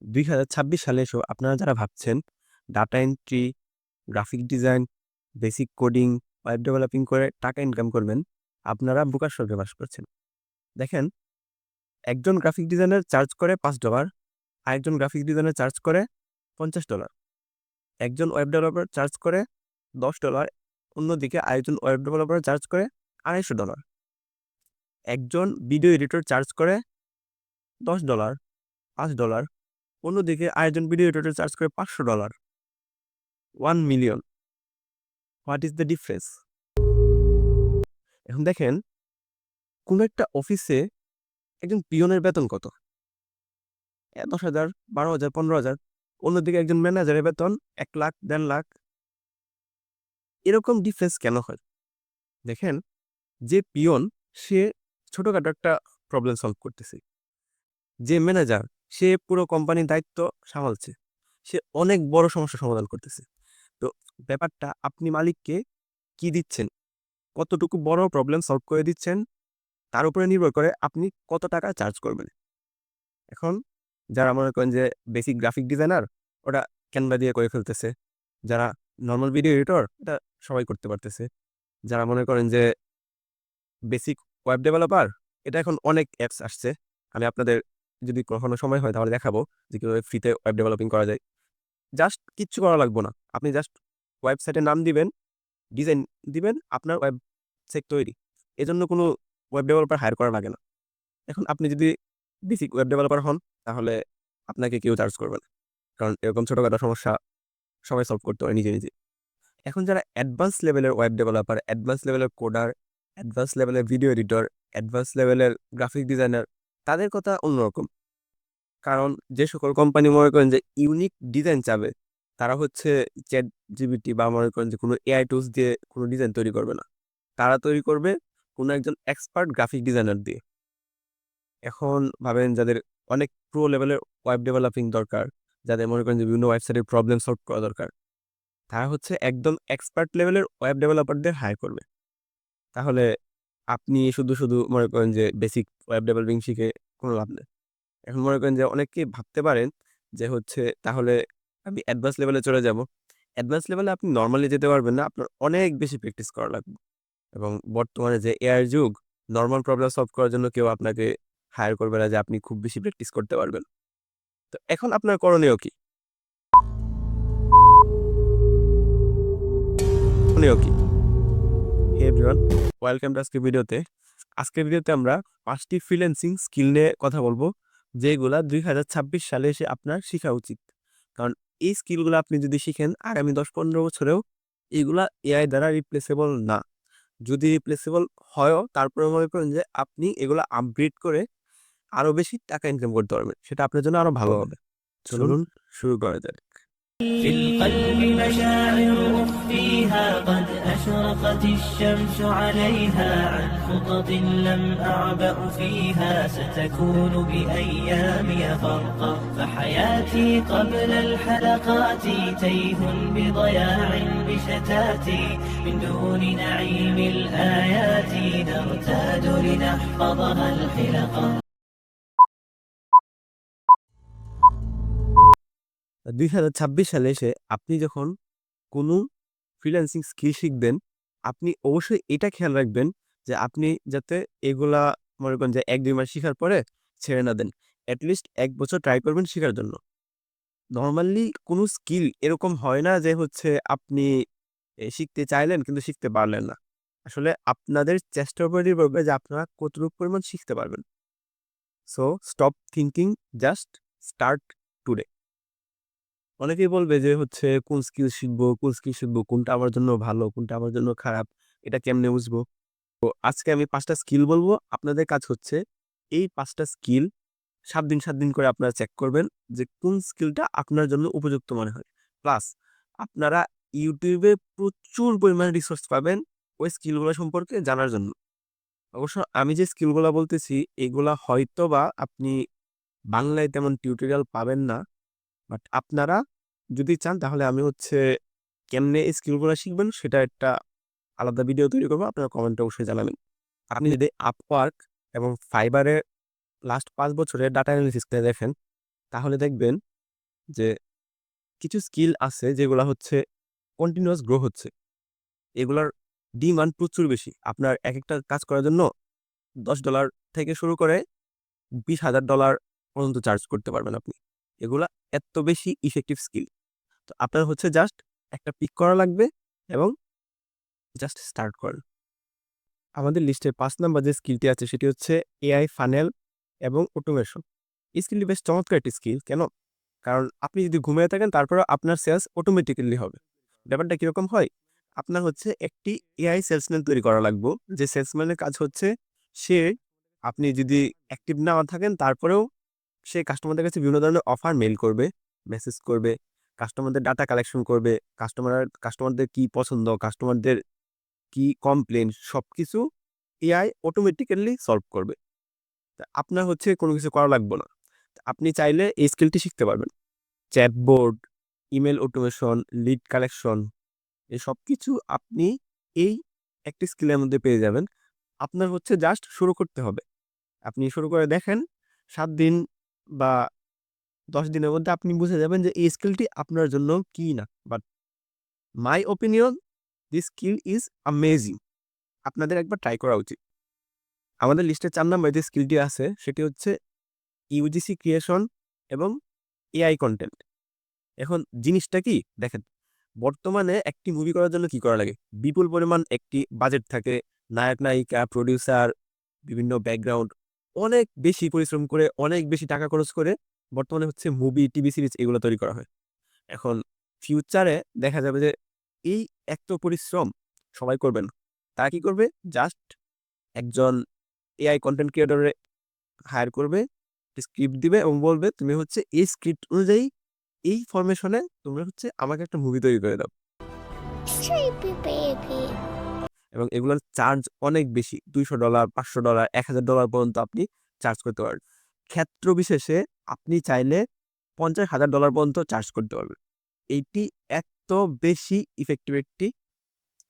2026 সালে এসেও আপনারা যারা ভাবছেন data entry, graphic design, basic coding, web developing করে টাকা ইনকাম করবেন, আপনারা বোকার স্বর্গে বাস করছেন। দেখেন, একজন গ্রাফিক ডিজাইনার চার্জ করে $5, আরেকজন গ্রাফিক ডিজাইনার চার্জ করে $50, একজন ওয়েব ডেভেলপার চার্জ করে $10, অন্যদিকে আরেকজন ওয়েব ডেভেলপার চার্জ করে $250, একজন ভিডিও এডিটর চার্জ করে $10, $5, অন্যদিকে আরেকজন ভিডিও এডিটর চার্জ করে $500, 1 million. What is the difference? এখন দেখেন, কোনো একটা অফিসে একজন পিয়নের বেতন কত? 10,000, 12,000, 15,000। অন্যদিকে একজন ম্যানেজারের বেতন 1 লাখ, 1.5 লাখ। এরকম ডিফারেন্স কেন হয়? দেখেন, যে পিয়ন সে ছোটখাটো একটা প্রবলেম সলভ করতেছে, যে ম্যানেজার সে পুরো কোম্পানির দায়িত্ব সামালছে, সে অনেক বড় সমস্যা সমাধান করতেছে। তো ব্যাপারটা আপনি মালিককে কি দিচ্ছেন, কতটুকু বড় প্রবলেম সলভ করে দিচ্ছেন, তার উপরে নির্ভর করে আপনি কত টাকা চার্জ করবেন। এখন যারা মনে করেন যে বেসিক গ্রাফিক ডিজাইনার, ওটা ক্যানভা দিয়ে করে ফেলতেছে। যারা নর্মাল ভিডিও এডিটর, এটা সবাই করতে পারতেছে। যারা মনে করেন যে বেসিক ওয়েব ডেভেলপার, এটা এখন অনেক অ্যাপস আসছে। আমি আপনাদের যদি কখনো সময় হয় তাহলে দেখাবো যে কীভাবে ফ্রিতে ওয়েব ডেভেলপিং করা যায়। জাস্ট কিচ্ছু করা লাগবে না, আপনি জাস্ট ওয়েবসাইটের নাম দিবেন, ডিজাইন দিবেন, আপনার ওয়েবসাইট তৈরি। এজন্য কোনো ওয়েব ডেভেলপার হায়ার করা লাগে না। এখন আপনি যদি বেসিক ওয়েব ডেভেলপার হন, তাহলে আপনাকে কেউ চার্জ করবে না, কারণ এরকম ছোটখাটো সমস্যা সবাই সলভ করতে হয় নিজে নিজে। এখন যারা অ্যাডভান্স লেভেলের ওয়েব ডেভেলপার, অ্যাডভান্স লেভেলের কোডার, অ্যাডভান্স লেভেলের ভিডিও এডিটর, অ্যাডভান্স লেভেলের গ্রাফিক ডিজাইনার, তাদের কথা অন্যরকম। কারণ যে সকল কোম্পানি মনে করেন যে ইউনিক ডিজাইন চাবে, তারা হচ্ছে চ্যাট জিপিটি বা মনে করেন যে কোনো এআই টুলস দিয়ে কোনো ডিজাইন তৈরি করবে না, তারা তৈরি করবে কোনো একজন এক্সপার্ট গ্রাফিক ডিজাইনার দিয়ে। এখন ভাবেন যাদের অনেক প্রো লেভেলের ওয়েব ডেভেলপিং দরকার, যাদের মনে করেন যে বিভিন্ন ওয়েবসাইটের প্রবলেম সলভ করা দরকার, তারা হচ্ছে একদম এক্সপার্ট লেভেলের ওয়েব ডেভেলপারদের হায়ার করবে। তাহলে আপনি শুধু শুধু মনে করেন যে বেসিক ওয়েব ডেভেলপিং শিখে কোনো লাভ নেই। এখন মনে করেন যে অনেকেই ভাবতে পারেন যে হচ্ছে তাহলে আমি অ্যাডভান্স লেভেলে চলে যাব। অ্যাডভান্স লেভেলে আপনি নরমালি যেতে পারবেন না, আপনার অনেক বেশি প্র্যাকটিস করা লাগবে। এবং বর্তমানে যে এআই যুগ, নরমাল প্রবলেম সলভ করার জন্য কেউ আপনাকে হায়ার করবে না যে আপনি খুব বেশি প্র্যাকটিস করতে পারবেন। তো এখন আপনার করণীয় কি? করণীয় কি? হে এভরিওয়ান, ওয়েলকাম টু আজকের ভিডিওতে। আজকের ভিডিওতে আমরা 5টি ফ্রিল্যান্সিং স্কিল নিয়ে কথা বলবো, যেগুলা 2026 সালে এসে আপনার শিখা উচিত। কারণ এই স্কিলগুলো আপনি যদি শিখেন, আগামী 10-15 বছরেও এগুলা এআই দ্বারা রিপ্লেসেবল না। যদি রিপ্লেসেবল হয়ও, তারপরে মনে করেন যে আপনি এগুলা আপগ্রেড করে আরো বেশি টাকা ইনকাম করতে পারবেন, সেটা আপনার জন্য আরো ভালো হবে। চলুন শুরু করা যাক। في القلب مشاعر أخفيها قد أشرقت الشمس عليها عن خطط لم أعبأ فيها ستكون بأيامي فرقا فحياتي قبل الحلقات تيه بضياع بشتاتي من دون نعيم الآيات نرتاد لنحفظها الحلقا 2026 সালে এসে আপনি যখন কোনো ফ্রিল্যান্সিং স্কিল শিখবেন, আপনি অবশ্যই এটা খেয়াল রাখবেন যে আপনি যাতে এগুলা মনে করেন যে 1-2 মাস শিখার পরে ছেড়ে না দেন। এটলিস্ট 1 বছর ট্রাই করবেন শিখার জন্য। নরমালি কোনো স্কিল এরকম হয় না যে হচ্ছে আপনি শিখতে চাইলেন কিন্তু শিখতে পারলেন না। আসলে আপনাদের চেষ্টার উপর নির্ভর করবে যে আপনারা কতটুকু পরিমাণ শিখতে পারবেন। So stop thinking, just start today. অনেকেই বলবে যে হচ্ছে কোন স্কিল শিখবো, কোনটা আমার জন্য ভালো, কোনটা আমার জন্য খারাপ, এটা কেমনে বুঝবো? তো আজকে আমি 5টা স্কিল বলবো। আপনাদের কাজ হচ্ছে এই 5টা স্কিল 7 দিন 7 দিন করে আপনারা চেক করবেন যে কোন স্কিলটা আপনার জন্য উপযুক্ত মনে হয়। প্লাস আপনারা ইউটিউবে প্রচুর পরিমাণে রিসোর্স পাবেন ওই স্কিলগুলো সম্পর্কে জানার জন্য। অবশ্য আমি যে স্কিলগুলা বলতেছি, এগুলা হয়তোবা আপনি বাংলায় তেমন টিউটোরিয়াল পাবেন না। বাট আপনারা যদি চান তাহলে আমি হচ্ছে কেমনে এই স্কিলগুলো শিখবেন সেটা একটা আলাদা ভিডিও তৈরি করবো, আপনারা কমেন্টে অবশ্যই জানাবেন। আপনি যদি আপওয়ার্ক এবং ফাইবারে লাস্ট 5 বছরের ডাটা অ্যানালিসিসটা দেখেন, তাহলে দেখবেন যে কিছু স্কিল আছে যেগুলা হচ্ছে কন্টিনিউয়াস গ্রো হচ্ছে। এগুলার ডিমান্ড প্রচুর বেশি। আপনার একেকটা কাজ করার জন্য $10 থেকে শুরু করে $20,000 পর্যন্ত চার্জ করতে পারবেন আপনি। এগুলা এত বেশি ইফেক্টিভ স্কিল। তো আপনার হচ্ছে জাস্ট একটা পিক করা লাগবে এবং জাস্ট স্টার্ট করেন। আমাদের লিস্টে 5 নাম্বার যে স্কিলটি আছে সেটি হচ্ছে এআই ফানেল এবং অটোমেশন। এই স্কিলটি বেশ চমৎকার একটি স্কিল। কেন? কারণ আপনি যদি ঘুমিয়ে থাকেন তারপরেও আপনার সেলস অটোমেটিক্যালি হবে। ব্যাপারটা কিরকম হয়? আপনার হচ্ছে একটি এআই সেলসম্যান তৈরি করা লাগবে। যে সেলসম্যানের কাজ হচ্ছে সে আপনি যদি অ্যাক্টিভ নাও থাকেন তারপরেও সে কাস্টমারদের কাছে বিভিন্ন ধরনের অফার মেইল করবে, মেসেজ করবে, কাস্টমারদের ডাটা কালেকশন করবে, কাস্টমারদের কি পছন্দ, কাস্টমারদের কি কমপ্লেইন সবকিছু এআই অটোমেটিক্যালি সলভ করবে। তা আপনার হচ্ছে কোনো কিছু করা লাগবে না। আপনি চাইলে এই স্কিলটি শিখতে পারবেন। Chatboard, email automation, lead collection এই সবকিছু আপনি এই একটি স্কিলের মধ্যে পেয়ে যাবেন। আপনার হচ্ছে জাস্ট শুরু করতে হবে। আপনি শুরু করে দেখেন 7 দিন বা 10 দিনের মধ্যে আপনি বুঝে যাবেন যে এই স্কিলটি আপনার জন্য কি না। But my opinion this skill is amazing. আপনাদের একবার ট্রাই করা উচিত। আমাদের লিস্টে 4 নাম্বার যে স্কিলটি আছে সেটি হচ্ছে ইউজিসি ক্রিয়েশন এবং এআই কন্টেন্ট। এখন জিনিসটা কি দেখেন, বর্তমানে একটি মুভি করার জন্য কি করা লাগে? বিপুল পরিমাণ একটি বাজেট থাকে, নায়ক নায়িকা, প্রডিউসার, বিভিন্ন ব্যাকগ্রাউন্ড, অনেক বেশি পরিশ্রম করে, অনেক বেশি টাকা খরচ করে বর্তমানে হচ্ছে মুভি, টিভি সিরিজ এগুলো তৈরি করা হয়। এখন ফিউচারে দেখা যাবে যে এই এত পরিশ্রম সবাই করবে না। তারা কি করবে? জাস্ট একজন এআই কন্টেন্ট ক্রিয়েটরে হায়ার করবে, স্ক্রিপ্ট দিবে এবং বলবে তুমি হচ্ছে এই স্ক্রিপ্ট অনুযায়ী এই ফরমেশনে তোমরা হচ্ছে আমাকে একটা মুভি তৈরি করে দাও। Sleepy baby. এবং এগুলোর চার্জ অনেক বেশি। $200, $500, $1,000 পর্যন্ত আপনি চার্জ করতে পারবেন। ক্ষেত্র বিশেষে আপনি চাইলে $50,000 পর্যন্ত চার্জ করতে পারবেন। এইটি এত বেশি ইফেক্টিভ একটি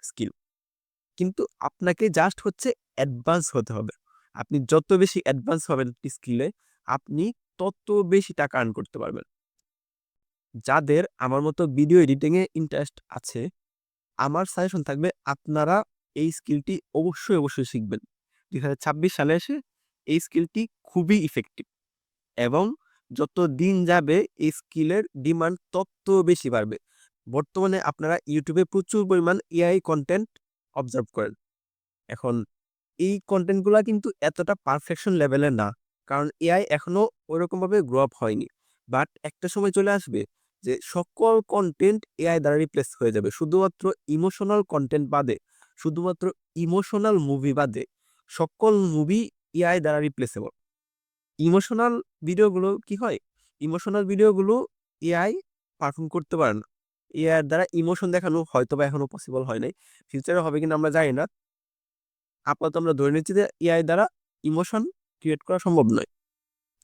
স্কিল। কিন্তু আপনাকে জাস্ট হচ্ছে অ্যাডভান্স হতে হবে। আপনি যত বেশি অ্যাডভান্স হবেন একটি স্কিলে, আপনি তত বেশি টাকা আর্ন করতে পারবেন। যাদের আমার মতো ভিডিও এডিটিং এ ইন্টারেস্ট আছে, আমার সাজেশন থাকবে আপনারা এই স্কিলটি অবশ্যই শিখবেন। 2026 সালে এসে এই স্কিলটি খুবই ইফেক্টিভ এবং যত দিন যাবে এই স্কিলের ডিমান্ড তত বেশি বাড়বে। বর্তমানে আপনারা ইউটিউবে প্রচুর পরিমাণ এআই কন্টেন্ট অবজার্ভ করেন। এখন এই কন্টেন্টগুলা কিন্তু এতটা পারফেকশন লেভেলের না। কারণ এআই এখনো ওইরকমভাবে গ্রো আপ হয়নি। বাট একটা সময় চলে আসবে যে সকল কন্টেন্ট এআই দ্বারা রিপ্লেস হয়ে যাবে। শুধুমাত্র ইমোশনাল কন্টেন্ট বাদে, শুধুমাত্র ইমোশনাল মুভি বাদে সকল মুভি এআই দ্বারা রিপ্লেসেবল। ইমোশনাল ভিডিওগুলো কি হয়? ইমোশনাল ভিডিওগুলো এআই পারফর্ম করতে পারে না। এআই দ্বারা ইমোশন দেখানো হয়তোবা এখনো পসিবল হয় নাই। ফিউচারে হবে কিনা আমরা জানি না। আপাতত আমরা ধরে নিচ্ছি যে এআই দ্বারা ইমোশন ক্রিয়েট করা সম্ভব নয়।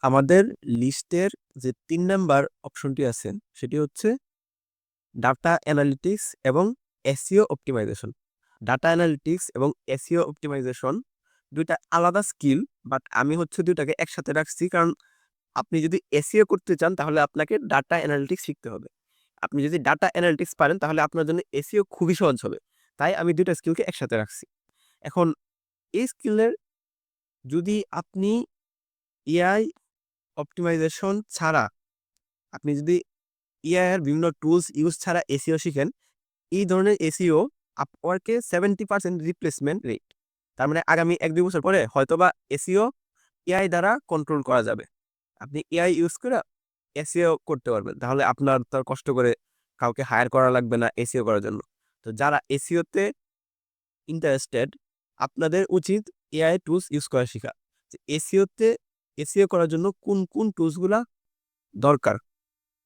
আমাদের লিস্টের যে 3 নাম্বার অপশনটি আছে সেটি হচ্ছে ডাটা অ্যানালিটিক্স এবং এসইও অপটিমাইজেশন। ডাটা অ্যানালিটিক্স এবং এসইও অপটিমাইজেশন দুইটা আলাদা স্কিল, বাট আমি হচ্ছে দুইটাকে একসাথে রাখছি কারণ আপনি যদি এসইও করতে চান তাহলে আপনাকে ডাটা অ্যানালিটিক্স শিখতে হবে। আপনি যদি ডাটা অ্যানালিটিক্স পারেন তাহলে আপনার জন্য এসইও খুবই সহজ হবে। তাই আমি দুইটা স্কিলকে একসাথে রাখছি। এখন এই স্কিলের যদি আপনি এআই অপটিমাইজেশন ছাড়া, আপনি যদি এআই এর বিভিন্ন টুলস ইউজ ছাড়া এসইও শিখেন, এই ধরনের এসইও আপওয়ার্কে 70% রিপ্লেসমেন্ট রেট। তার মানে আগামী 1-2 বছর পরে হয়তোবা এসইও এআই দ্বারা কন্ট্রোল করা যাবে। আপনি এআই ইউজ করে এসইও করতে পারবেন। তাহলে আপনার তো আর কষ্ট করে কাউকে হায়ার করা লাগবে না এসইও করার জন্য। তো যারা এসইওতে ইন্টারেস্টেড, আপনাদের উচিত এআই টুলস ইউজ করা শেখা। যে এসইও করার জন্য কোন টুলসগুলা দরকার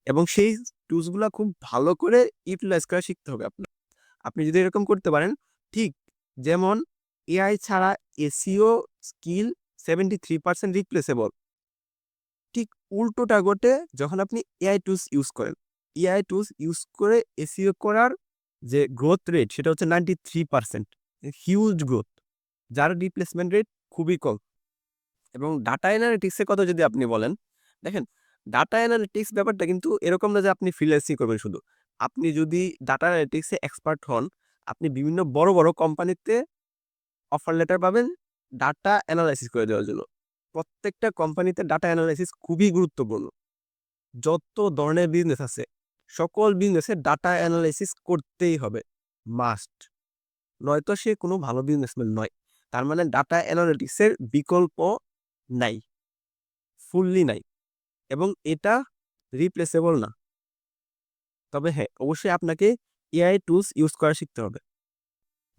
এবং সেই টুলসগুলা খুব ভালো করে ইউটিলাইজ করা শিখতে হবে আপনার। আপনি যদি এরকম করতে পারেন, ঠিক যেমন এআই ছাড়া এসইও স্কিল 73% রিপ্লেসেবল, ঠিক উল্টোটা ঘটে যখন আপনি এআই টুলস ইউজ করেন। এআই টুলস ইউজ করে এসইও করার যে গ্রোথ রেট সেটা হচ্ছে 93%, হিউজ গ্রোথ, যার রিপ্লেসমেন্ট রেট খুবই কম। এবং ডাটা অ্যানালিটিক্সের কথা যদি আপনি বলেন, দেখেন ডাটা অ্যানালিটিক্স ব্যাপারটা কিন্তু এরকম না যে আপনি ফ্রিল্যান্সিং করবেন শুধু। আপনি যদি ডাটা অ্যানালিটিক্সে এক্সপার্ট হন, আপনি বিভিন্ন বড়, বড় কোম্পানিতে অফার লেটার পাবেন ডাটা অ্যানালাইসিস করে দেওয়ার জন্য। প্রত্যেকটা কোম্পানিতে ডাটা অ্যানালাইসিস খুবই গুরুত্বপূর্ণ। যত ধরনের বিজনেস আছে, সকল বিজনেসে ডাটা অ্যানালাইসিস করতেই হবে, মাস্ট। নয়তো সে কোনো ভালো বিজনেসম্যান নয়। তার মানে ডাটা অ্যানালিটিক্সের বিকল্প নাই, ফুললি নাই, এবং এটা রিপ্লেসেবল না। তবে হ্যাঁ, অবশ্যই আপনাকে এআই টুলস ইউজ করা শিখতে হবে,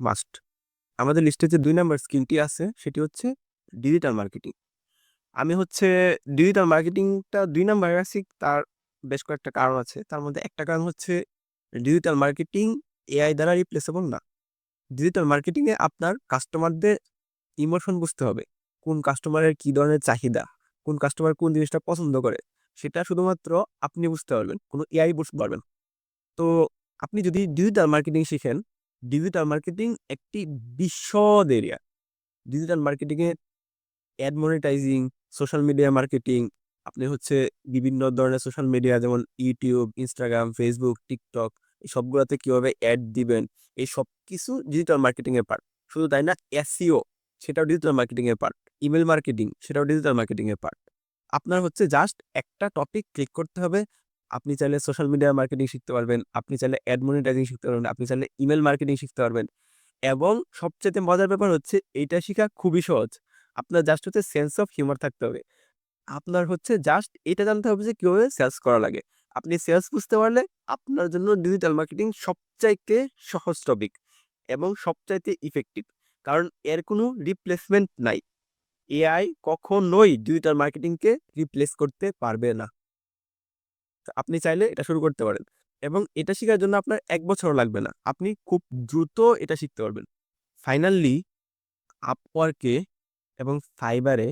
মাস্ট। আমাদের লিস্টে যে ২ নাম্বার স্কিলটি আছে সেটি হচ্ছে ডিজিটাল মার্কেটিং। আমি হচ্ছে ডিজিটাল মার্কেটিংটা ২ নাম্বারে রাখছি, তার বেশ কয়েকটা কারণ আছে। তার মধ্যে একটা কারণ হচ্ছে ডিজিটাল মার্কেটিং এআই দ্বারা রিপ্লেসেবল না। ডিজিটাল মার্কেটিংয়ে আপনার কাস্টমারদের ইমোশন বুঝতে হবে। কোন কাস্টমারের কি ধরনের চাহিদা, কোন কাস্টমার কোন জিনিসটা পছন্দ করে, সেটা শুধুমাত্র আপনি বুঝতে পারবেন, কোনো এআই বুঝতে পারবে না। তো আপনি যদি ডিজিটাল মার্কেটিং শিখেন, ডিজিটাল মার্কেটিং একটি বিশদ এরিয়া। ডিজিটাল মার্কেটিংয়ে ad monetizing, social media marketing, আপনি হচ্ছে বিভিন্ন ধরনের সোশ্যাল মিডিয়া যেমন ইউটিউব, ইনস্টাগ্রাম, ফেসবুক, টিকটক, এই সবগুলোতে কিভাবে অ্যাড দিবেন, এই সব কিছু ডিজিটাল মার্কেটিং এর পার্ট। শুধু তাই না, এসইও সেটাও ডিজিটাল মার্কেটিং এর পার্ট, ইমেল মার্কেটিং সেটাও ডিজিটাল মার্কেটিং এর পার্ট। আপনার হচ্ছে জাস্ট একটা টপিক ক্লিক করতে হবে। আপনি চাইলে সোশ্যাল মিডিয়া মার্কেটিং শিখতে পারবেন, আপনি চাইলে অ্যাড মনিটাইজিং শিখতে পারবেন, আপনি চাইলে ইমেল মার্কেটিং শিখতে পারবেন। এবং সবচেয়ে মজার ব্যাপার হচ্ছে এইটা শেখা খুবই সহজ। আপনার জাস্ট হচ্ছে সেন্স অফ হিউমার থাকতে হবে। আপনার হচ্ছে জাস্ট এটা জানতে হবে যে কিভাবে সেলস করা লাগে। আপনি সেলস বুঝতে পারলে আপনার জন্য ডিজিটাল মার্কেটিং সবচাইতে সহজ টপিক এবং সবচাইতে ইফেক্টিভ। কারণ এর কোনো রিপ্লেসমেন্ট নাই। এআই কখনোই ডিজিটাল মার্কেটিংকে রিপ্লেস করতে পারবে না। তো আপনি চাইলে এটা শুরু করতে পারেন, এবং এটা শেখার জন্য আপনার ১ বছরও লাগবে না। আপনি খুব দ্রুত এটা শিখতে পারবেন। ফাইনালি আপওয়ার্কে এবং ফাইবারে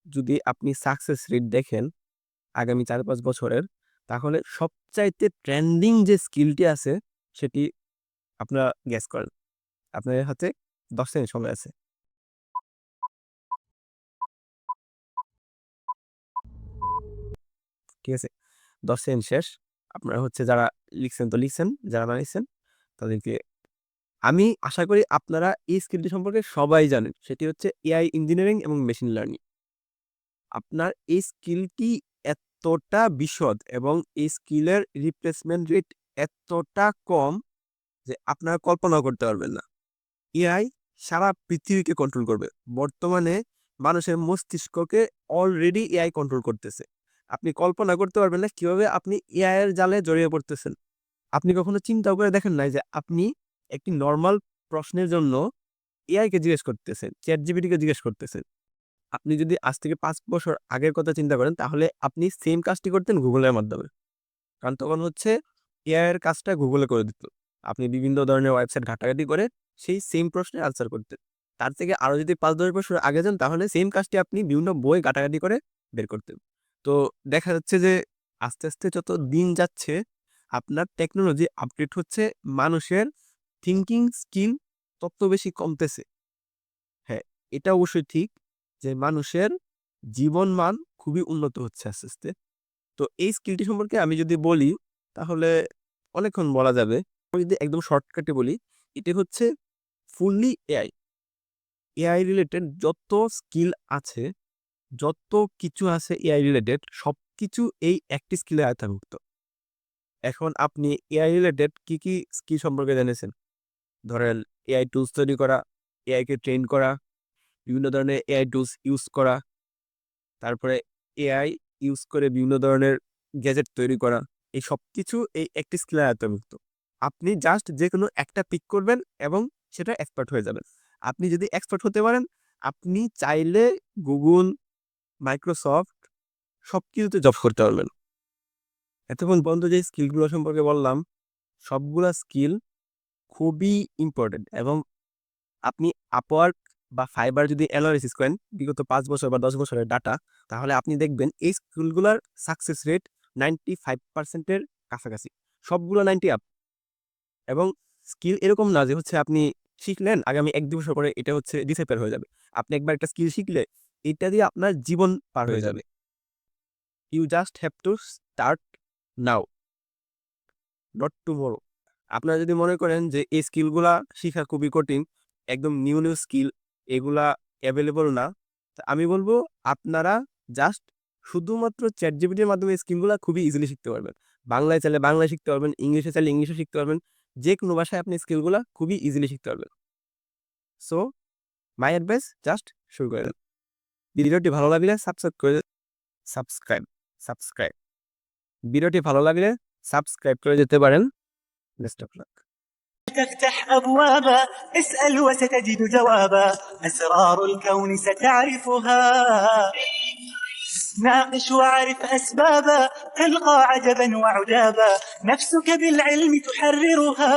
যদি আপনি সাকসেস রেট দেখেন আগামী ৪-৫ বছরের, তাহলে সবচাইতে ট্রেন্ডিং যে স্কিলটি আছে সেটি আপনারা গেস করেন। আপনার হাতে ১০ সেকেন্ড সময় আছে। ঠিক আছে? ১০ সেকেন্ড শেষ। আপনারা হচ্ছে যারা লিখছেন তো লিখছেন, যারা না লিখছেন তাদেরকে, আমি আশা করি আপনারা এই স্কিলটি সম্পর্কে সবাই জানেন। সেটি হচ্ছে এআই ইঞ্জিনিয়ারিং এবং মেশিন লার্নিং। আপনার এই স্কিলটি এতটা বিশদ এবং এই স্কিলের রিপ্লেসমেন্ট রেট এতটা কম যে আপনারা কল্পনাও করতে পারবেন না। এআই সারা পৃথিবীকে কন্ট্রোল করবে। বর্তমানে মানুষের মস্তিষ্ককে অলরেডি এআই কন্ট্রোল করতেছে। আপনি কল্পনা করতে পারবেন না কিভাবে আপনি এআই এর জালে জড়িয়ে পড়তেছেন। আপনি কখনো চিন্তাও করে দেখেন নাই যে আপনি একটি নরমাল প্রশ্নের জন্য এআই কে জিজ্ঞেস করতেছেন, চ্যাটজিপিটি কে জিজ্ঞেস করতেছেন। আপনি যদি আজ থেকে ৫ বছর আগের কথা চিন্তা করেন, তাহলে আপনি সেম কাজটি করতেন গুগলের মাধ্যমে। কারণ তখন হচ্ছে এআই এর কাজটা গুগলে করে দিত। আপনি বিভিন্ন ধরনের ওয়েবসাইট ঘাটাঘাটি করে সেই সেম প্রশ্নের আনসার করতেন। তার থেকে আরো যদি ৫-১০ বছর আগে যান, তাহলে সেম কাজটি আপনি বিভিন্ন বই ঘাটাঘাটি করে বের করতেন। তো দেখা যাচ্ছে যে আস্তে, আস্তে যত দিন যাচ্ছে আপনার টেকনোলজি আপডেট হচ্ছে, মানুষের থিংকিং স্কিল তত বেশি কমতেছে। হ্যাঁ, এটা অবশ্যই ঠিক যে মানুষের জীবনমান খুবই উন্নত হচ্ছে আস্তে, আস্তে। তো এই স্কিলটি সম্পর্কে আমি যদি বলি তাহলে অনেকক্ষণ বলা যাবে। আমি যদি একদম শর্টকাটে বলি, এটি হচ্ছে ফুললি এআই। এআই রিলেটেড যত স্কিল আছে, যত কিছু আছে এআই রিলেটেড সবকিছু এই একটি স্কিলের আওতাভুক্ত। এখন আপনি এআই রিলেটেড কি স্কিল সম্পর্কে জেনেছেন? ধরেন এআই টুলস তৈরি করা, এআই কে ট্রেন করা, বিভিন্ন ধরনের এআই টুলস ইউজ করা, তারপরে এআই ইউজ করে বিভিন্ন ধরনের গ্যাজেট তৈরি করা। এই সবকিছু এই একটি স্কিলের আওতাভুক্ত। আপনি জাস্ট যেকোনো একটা পিক করবেন এবং সেটা এক্সপার্ট হয়ে যাবেন। আপনি যদি এক্সপার্ট হতে পারেন, আপনি চাইলে গুগল, মাইক্রোসফট সবকিছুতে জব করতে পারবেন। এতক্ষণ পর্যন্ত যে স্কিলগুলো সম্পর্কে বললাম, সবগুলা স্কিল খুবই ইম্পর্টেন্ট, এবং আপনি আপওয়ার্ক বা ফাইবার যদি অ্যানালাইসিস করেন বিগত ৫ বছর বা ১০ বছরের ডাটা, তাহলে আপনি দেখবেন এই স্কিলগুলোর সাকসেস রেট 95% এর কাছাকাছি। সবগুলো 90 আপ। এবং স্কিল এরকম না যে হচ্ছে আপনি শিখলেন আগামী ১-২ বছর পরে এটা হচ্ছে ডিসঅ্যাপিয়ার হয়ে যাবে। আপনি একবার একটা স্কিল শিখলে এটা দিয়ে আপনার জীবন পার হয়ে যাবে। You just have to start now, not tomorrow. আপনারা যদি মনে করেন যে এই স্কিলগুলা শেখা খুবই কঠিন, একদম নিউ নিউ স্কিল, এগুলা অ্যাভেলেবল না, তা আমি বলবো আপনারা জাস্ট শুধুমাত্র চ্যাট জিপিটির মাধ্যমে স্কিলগুলা খুবই ইজিলি শিখতে পারবেন। বাংলায় চাইলে বাংলায় শিখতে পারবেন, ইংলিশে চাইলে ইংলিশে শিখতে পারবেন, যে কোনো ভাষায় আপনি স্কিলগুলা খুবই ইজিলি শিখতে পারবেন। সো মাই অ্যাডভাইস, জাস্ট শুরু করে দেন। ভিডিওটি ভালো লাগলে সাবস্ক্রাইব সাবস্ক্রাইব ভিডিওটি ভালো লাগলে সাবস্ক্রাইব করে যেতে পারেন। Best of luck. تفتح أبوابا، اسأل وستجد جوابا، أسرار الكون ستعرفها، ناقش واعرف أسبابا، تلقى عجبا وعجابا، نفسك بالعلم تحررها.